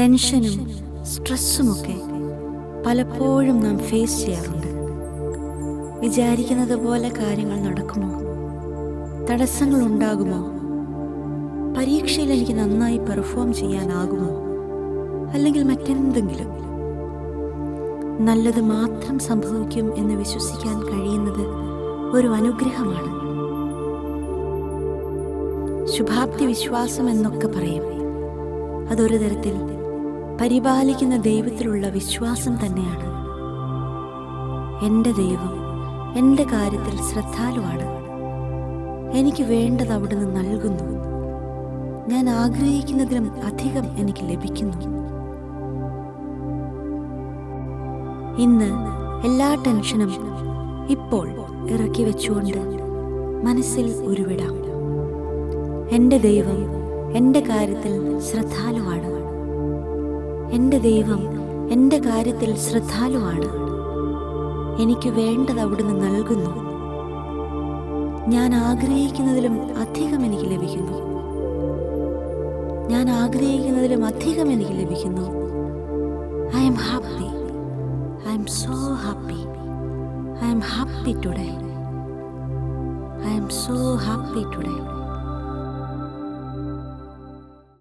ടെൻഷനും സ്ട്രെസ്സുമൊക്കെ പലപ്പോഴും നാം ഫേസ് ചെയ്യാറുണ്ട്. വിചാരിക്കുന്നത് പോലെ കാര്യങ്ങൾ നടക്കുമോ? തടസ്സങ്ങൾ ഉണ്ടാകുമോ? പരീക്ഷയിൽ എനിക്ക് നന്നായി പെർഫോം ചെയ്യാനാകുമോ? അല്ലെങ്കിൽ മറ്റെന്തെങ്കിലും? നല്ലത് മാത്രം സംഭവിക്കും എന്ന് വിശ്വസിക്കാൻ കഴിയുന്നത് ഒരു അനുഗ്രഹമാണ്. ശുഭാപ്തി വിശ്വാസം എന്നൊക്കെ പറയും. അതൊരു തരത്തിൽ പരിപാലിക്കുന്ന ദൈവത്തിലുള്ള വിശ്വാസം തന്നെയാണ്. എൻ്റെ ദൈവം എൻ്റെ കാര്യത്തിൽ ശ്രദ്ധാലുവാണ്. എനിക്ക് വേണ്ടത് അവിടുന്ന് നൽകുന്നു. ഞാൻ ആഗ്രഹിക്കുന്നതിലും അധികം എനിക്ക് ലഭിക്കുന്നു. ഇന്ന് എല്ലാ ടെൻഷനും ഇപ്പോൾ ഇറക്കി വെച്ചുകൊണ്ട് മനസ്സിൽ ഉരുവിടാം. എൻ്റെ ദൈവം എൻ്റെ കാര്യത്തിൽ ശ്രദ്ധാലുവാണ്. എൻ്റെ ദൈവം എൻ്റെ കാര്യത്തിൽ ശ്രദ്ധാലുവാണ്. എനിക്ക് വേണ്ടത് അവിടുന്ന് നൽകുന്നു. ഞാൻ ആഗ്രഹിക്കുന്നതിലും അധികം എനിക്ക് ലഭിക്കുന്നു. ഞാൻ ആഗ്രഹിക്കുന്നതിലും അധികം എനിക്ക് ലഭിക്കുന്നു. I am happy. I M so happy. I am happy today. I M so happy today.